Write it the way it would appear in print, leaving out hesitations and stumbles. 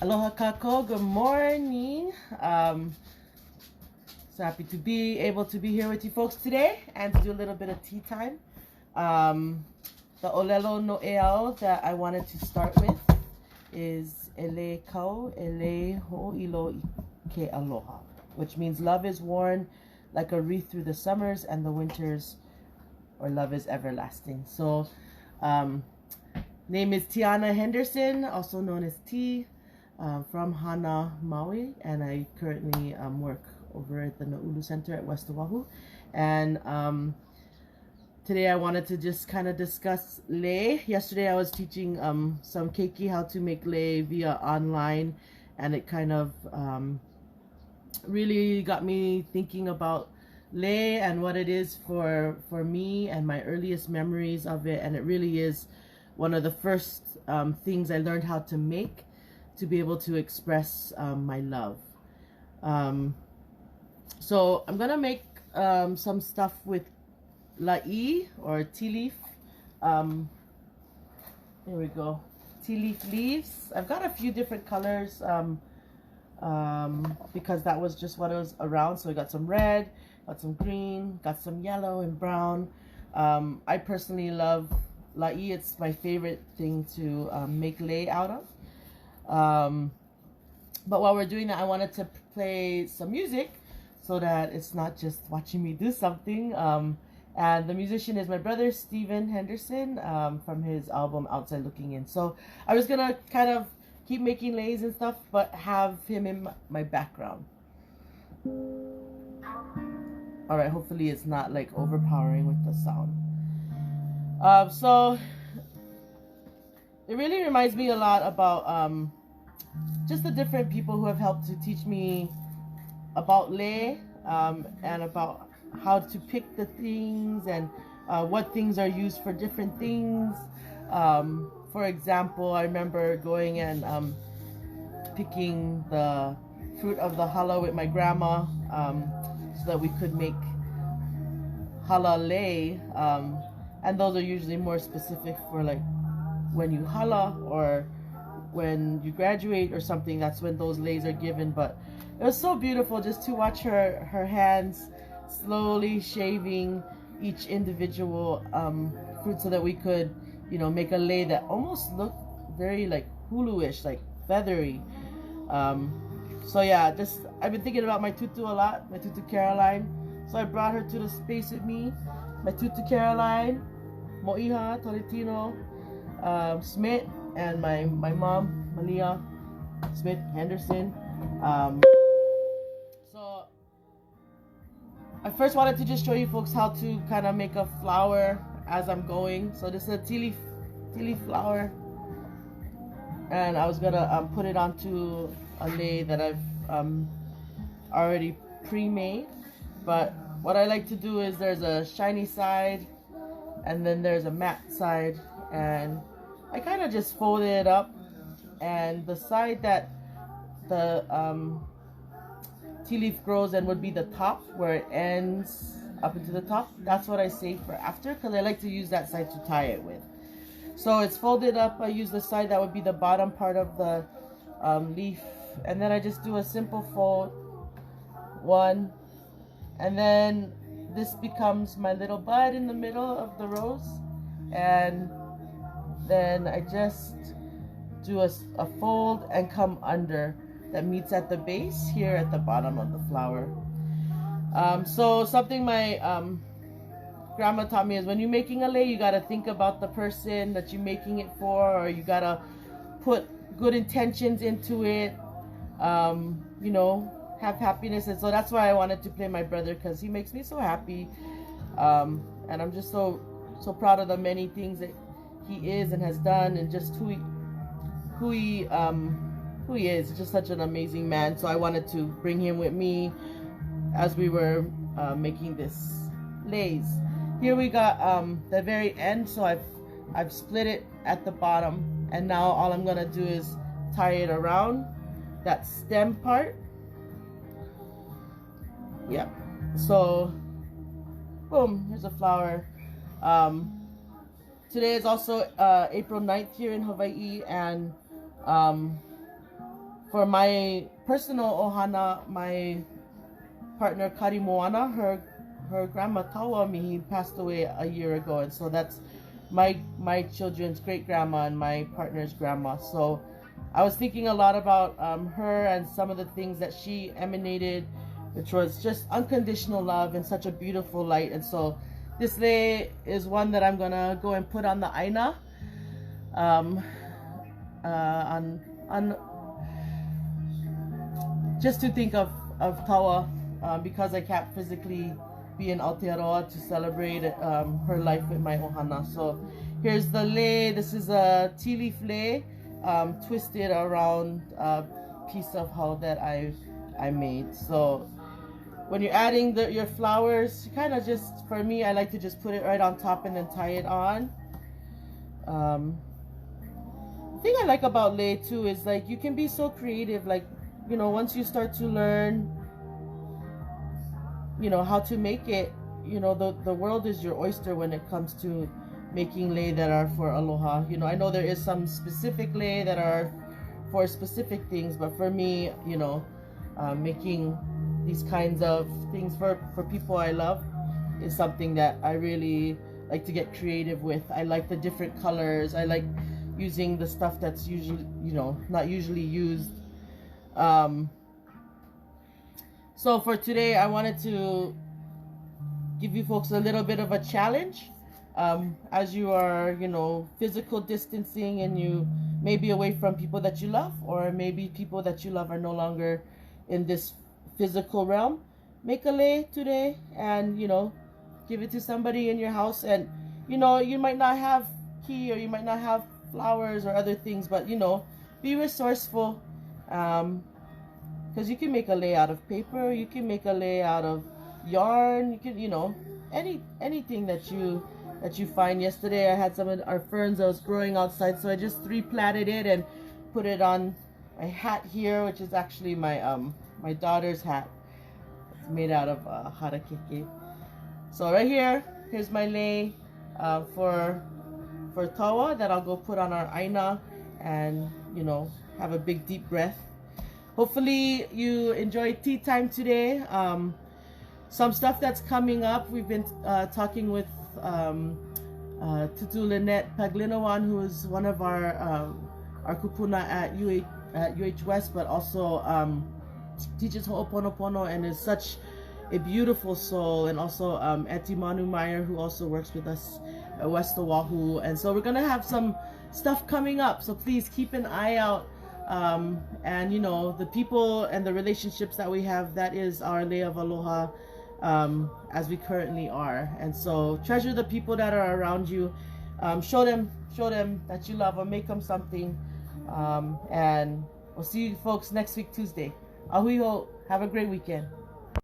Aloha Kākou, good morning. So happy to be able to be here with you folks today and to do a little bit of tea time. The olelo no eao that I wanted to start with is ele kau, ele ho'ilo ke aloha, which means love is worn like a wreath through the summers and the winters, or love is everlasting. So name is Tiana Henderson, also known as T, from Hāna, Maui, and I currently work over at the Nāulu Center at West Oʻahu. And today I wanted to just kind of discuss lei. Yesterday I was teaching some keiki, how to make lei via online, and it kind of really got me thinking about lei and what it is for me and my earliest memories of it. And it really is one of the first things I learned how to make to be able to express my love. So I'm gonna make some stuff with lai, or tea leaf. Here we go, tea leaf leaves. I've got a few different colors because that was just what was around. So I got some red, got some green, got some yellow and brown. I personally love lai. It's my favorite thing to make lei out of. But while we're doing that, I wanted to play some music so that it's not just watching me do something. And the musician is my brother Steven Henderson, from his album Outside Looking In. So I was gonna kind of keep making leis and stuff, but have him in my background. All right, hopefully it's not like overpowering with the sound. So it really reminds me a lot about just the different people who have helped to teach me about lei, and about how to pick the things and what things are used for different things. For example, I remember going and picking the fruit of the hala with my grandma, so that we could make hala lei, and those are usually more specific for like when you hala or when you graduate or something. That's when those leis are given. But it was so beautiful just to watch her hands slowly shaving each individual fruit so that we could, you know, make a lei that almost looked very like hulu-ish, like feathery. So yeah, just I've been thinking about my tutu a lot, my tutu Caroline. So I brought her to the space with me, my tutu Caroline, Mo'iha, Tolentino, Smith, and my mom, Malia Smith Henderson. So I first wanted to just show you folks how to kind of make a flower as I'm going. So this is a tea leaf flower, and I was gonna put it onto a lei that I've already pre-made. But what I like to do is there's a shiny side and then there's a matte side, and I kind of just fold it up, and the side that the tea leaf grows and would be the top where it ends up into the top, that's what I save for after, because I like to use that side to tie it with. So it's folded up. I use the side that would be the bottom part of the leaf, and then I just do a simple fold, one, and then this becomes my little bud in the middle of the rose, and then I just do a fold and come under that meets at the base here at the bottom of the flower. So something my grandma taught me is when you're making a lei, you gotta think about the person that you're making it for, or you gotta put good intentions into it, you know, have happiness. And so that's why I wanted to play my brother, because he makes me so happy, and I'm just so proud of the many things that he is and has done, and just who he is. Just such an amazing man. So I wanted to bring him with me as we were making this leis. Here we got the very end, so I've split it at the bottom, and now all I'm gonna do is tie it around that stem part. Yep. So boom, here's a flower. Today is also April 9th here in Hawaii, and For my personal ohana, my partner Kari Moana, her grandma Tawa Mihi passed away a year ago, and so that's my children's great grandma and my partner's grandma. So I was thinking a lot about her and some of the things that she emanated, which was just unconditional love and such a beautiful light. And so this lei is one that I'm gonna go and put on the aina, on just to think of Tawa, because I can't physically be in Aotearoa to celebrate her life with my ohana. So here's the lei. This is a tea leaf lei, twisted around a piece of hau that I made. So when you're adding your flowers, you kind of just, for me, I like to just put it right on top and then tie it on. The thing I like about lei too is like you can be so creative. Like, you know, once you start to learn, you know, how to make it, you know, the world is your oyster when it comes to making lei that are for aloha. You know, I know there is some specific lei that are for specific things, but for me, you know, making these kinds of things for people I love is something that I really like to get creative with. I like the different colors. I like using the stuff that's usually, you know, not usually used. So for today, I wanted to give you folks a little bit of a challenge. As you are, you know, physical distancing and you may be away from people that you love, or maybe people that you love are no longer in this physical realm, make a lei today and, you know, give it to somebody in your house. And, you know, you might not have key or you might not have flowers or other things, but, you know, be resourceful. Because you can make a lei out of paper, you can make a lei out of yarn, you can, you know, anything that you find. Yesterday I had some of our ferns that was growing outside, so I just replanted it and put it on my hat here, which is actually my my daughter's hat. It's made out of harakeke. So right here's my lei for Tawa that I'll go put on our aina and, you know, have a big deep breath. Hopefully you enjoyed tea time today. Some stuff that's coming up, we've been talking with Tutu Lynette Paglinawan, who is one of our kūpuna at UHWO, but also teaches Ho'oponopono and is such a beautiful soul, and also Auntie Manu Meyer, who also works with us at West Oʻahu. And so we're gonna have some stuff coming up, so please keep an eye out. And you know, the people and the relationships that we have, that is our lei of aloha, as we currently are. And so treasure the people that are around you. Show them that you love them, make them something. And we'll see you folks next week Tuesday. Ahui ho, have a great weekend.